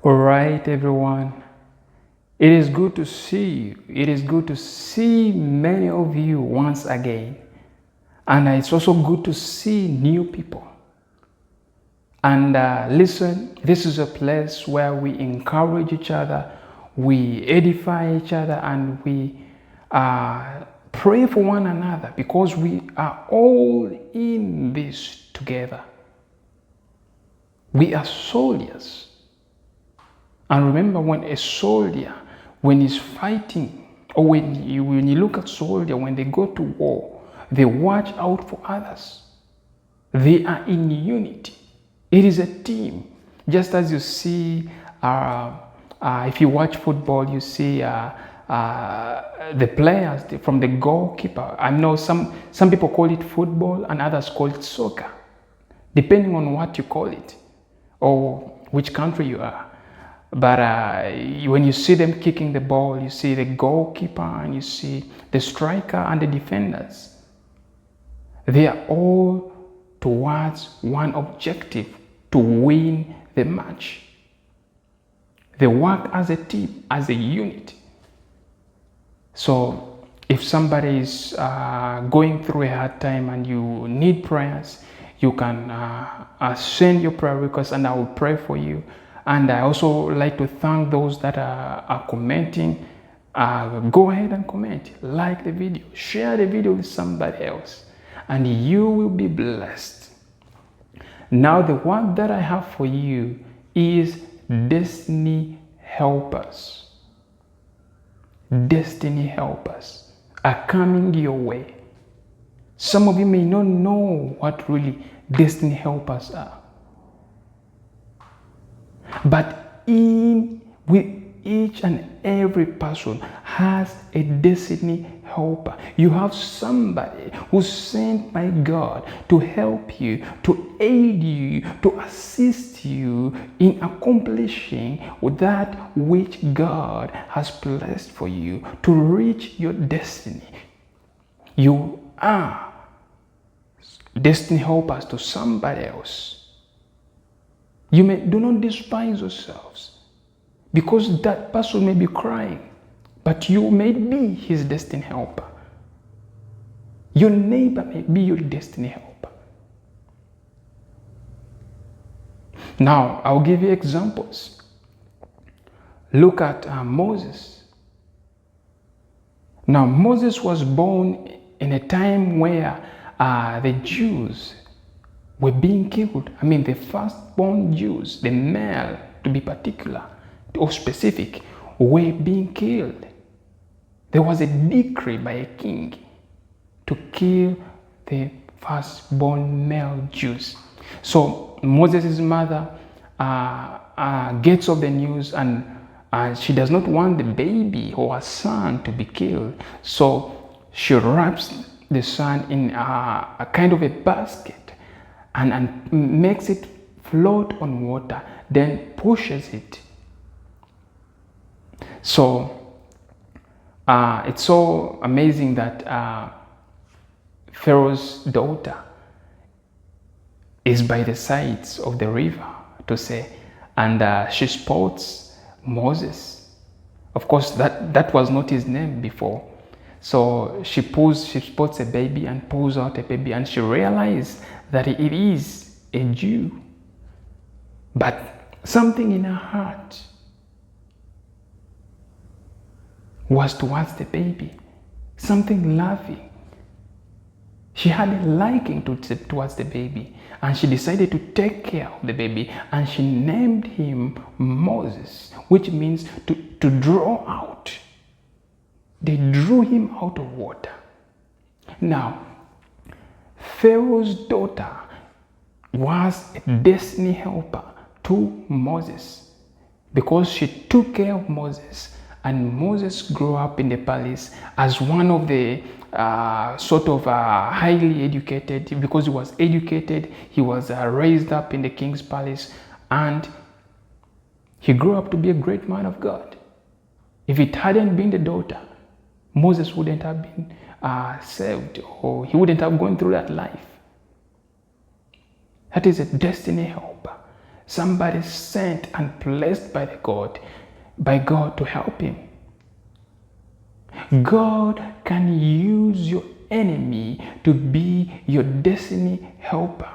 All right, everyone. It is good to see you. It is good to see many of you once again. And it's also good to see new people. And listen, this is a place where we encourage each other, we edify each other, and we pray for one another because we are all in this together. We are soldiers. And remember, when a soldier, when he's fighting, or when you look at soldier, when they go to war, they watch out for others. They are in unity. It is a team. Just as you see, if you watch football, you see the players from the goalkeeper. I know some people call it football and others call it soccer, depending on what you call it or which country you are. But when you see them kicking the ball, you see the goalkeeper and you see the striker and the defenders. They are all towards one objective, to win the match. They work as a team, as a unit. So if somebody is going through a hard time and you need prayers, you can send your prayer request and I will pray for you. And I also like to thank those that are commenting. Go ahead and comment, like the video, share the video with somebody else, and you will be blessed. Now the word that I have for you is destiny helpers. Destiny helpers are coming your way. Some of you may not know what really destiny helpers are. But with each and every person has a destiny helper. You have somebody who's sent by God to help you, to aid you, to assist you in accomplishing that which God has placed for you to reach your destiny. You are destiny helpers to somebody else. Do not despise yourselves, because that person may be crying, but you may be his destiny helper. Your neighbor may be your destiny helper. Now, I'll give you examples. Look at Moses. Now, Moses was born in a time where the Jews were being killed. I mean, the firstborn Jews, the male to be particular or specific, were being killed. There was a decree by a king to kill the firstborn male Jews. So Moses' mother gets of the news and she does not want the baby or her son to be killed. So she wraps the son in a kind of a basket and makes it float on water, then pushes it. So it's so amazing that Pharaoh's daughter is by the sides of the river, to say, and she spots Moses. Of course, that was not his name before. So she spots a baby and pulls out a baby, and she realizes that it is a Jew. But something in her heart was towards the baby, something loving. She had a liking towards the baby, and she decided to take care of the baby, and she named him Moses, which means to draw out. They drew him out of water. Now, Pharaoh's daughter was a destiny helper to Moses because she took care of Moses, and Moses grew up in the palace as one of the highly educated. Because he was educated, he was raised up in the king's palace, and he grew up to be a great man of God. If it hadn't been the daughter, Moses wouldn't have been saved, or he wouldn't have gone through that life. That is a destiny helper. Somebody sent and blessed by God to help him. God can use your enemy to be your destiny helper.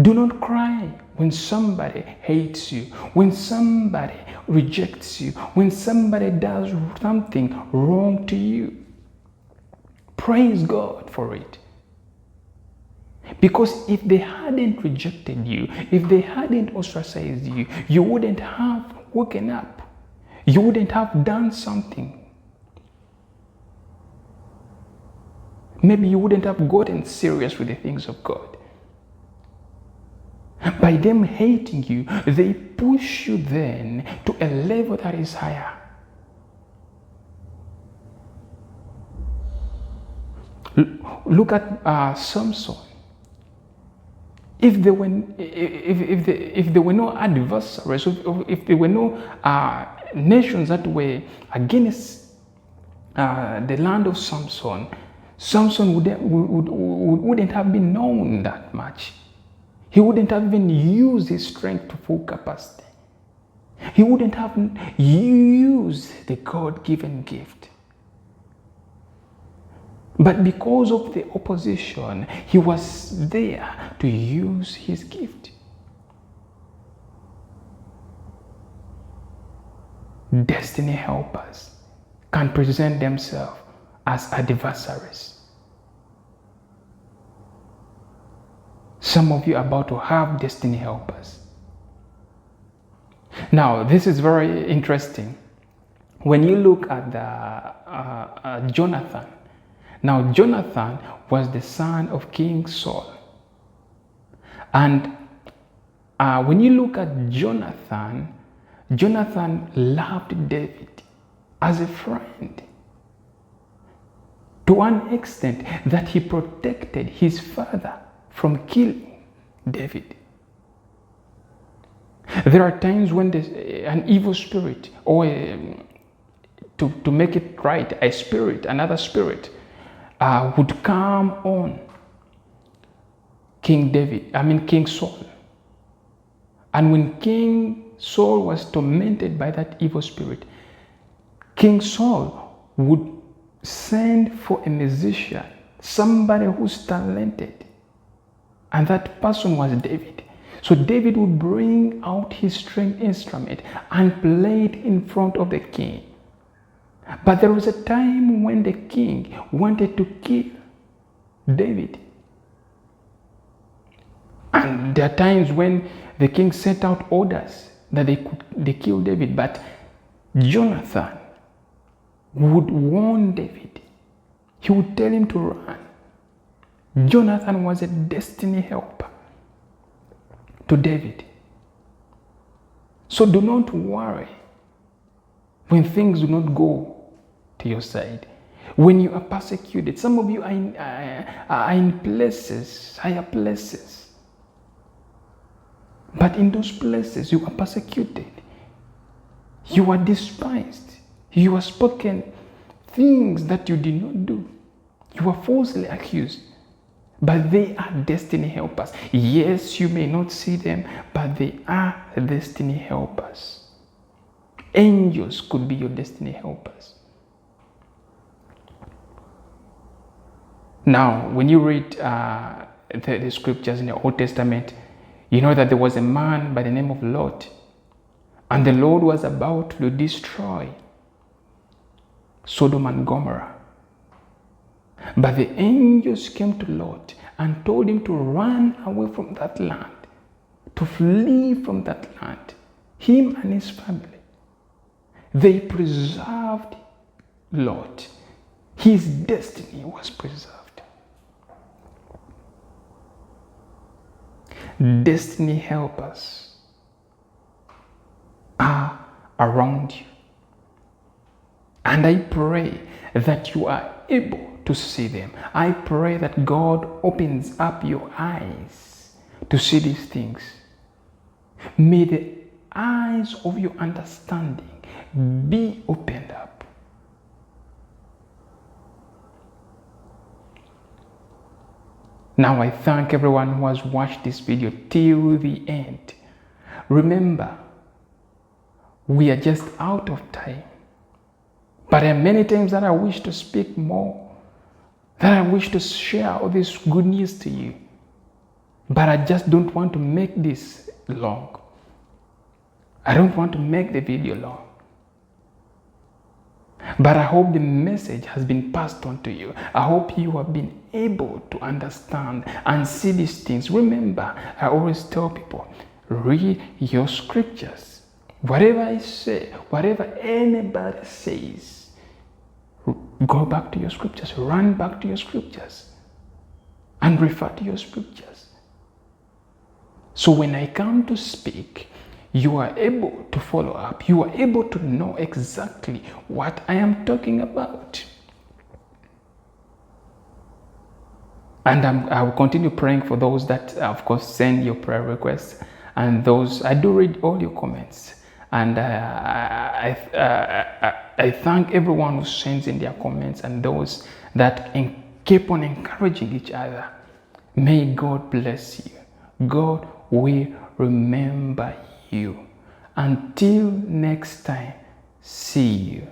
Do not cry when somebody hates you, when somebody rejects you, when somebody does something wrong to you. Praise God for it. Because if they hadn't rejected you, if they hadn't ostracized you, you wouldn't have woken up. You wouldn't have done something. Maybe you wouldn't have gotten serious with the things of God. By them hating you, they push you then to a level that is higher. Look at Samson. If there were no adversaries, if there were no nations that were against the land of Samson, Samson wouldn't have been known that much. He wouldn't have even used his strength to full capacity. He wouldn't have used the God-given gift. But because of the opposition, he was there to use his gift. Destiny helpers can present themselves as adversaries. Some of you are about to have destiny helpers. Now, this is very interesting. When you look at Jonathan, now Jonathan was the son of King Saul. And when you look at Jonathan, Jonathan loved David as a friend, to an extent that he protected his father from killing David. There are times when an evil spirit, or to make it right, another spirit, would come on King Saul. And when King Saul was tormented by that evil spirit, King Saul would send for a musician, somebody who's talented, and that person was David. So David would bring out his string instrument and play it in front of the king. But there was a time when the king wanted to kill David. And there are times when the king sent out orders that they kill David. But Jonathan would warn David. He would tell him to run. Jonathan was a destiny helper to David. So do not worry when things do not go to your side. When you are persecuted, some of you are in places, higher places. But in those places, you are persecuted. You are despised. You are spoken things that you did not do. You are falsely accused. But they are destiny helpers. Yes, you may not see them, but they are destiny helpers. Angels could be your destiny helpers. Now, when you read the scriptures in the Old Testament, you know that there was a man by the name of Lot, and the Lord was about to destroy Sodom and Gomorrah. But the angels came to Lot and told him to run away from that land, to flee from that land, him and his family. They preserved Lot. His destiny was preserved. Destiny helpers are around you. And I pray that you are able to see them. I pray that God opens up your eyes to see these things. May the eyes of your understanding be opened up. Now I thank everyone who has watched this video till the end. Remember, we are just out of time. But there are many times that I wish to speak more, that I wish to share all this good news to you. But I just don't want to make this long. I don't want to make the video long. But I hope the message has been passed on to you. I hope you have been able to understand and see these things. Remember, I always tell people, read your scriptures. Whatever I say, whatever anybody says, go back to your scriptures, run back to your scriptures, and refer to your scriptures. So when I come to speak, you are able to follow up. You are able to know exactly what I am talking about. And I will continue praying for those that, of course, send your prayer requests. And those, I do read all your comments. And I thank everyone who sends in their comments and those that keep on encouraging each other. May God bless you. God will remember you. Until next time, see you.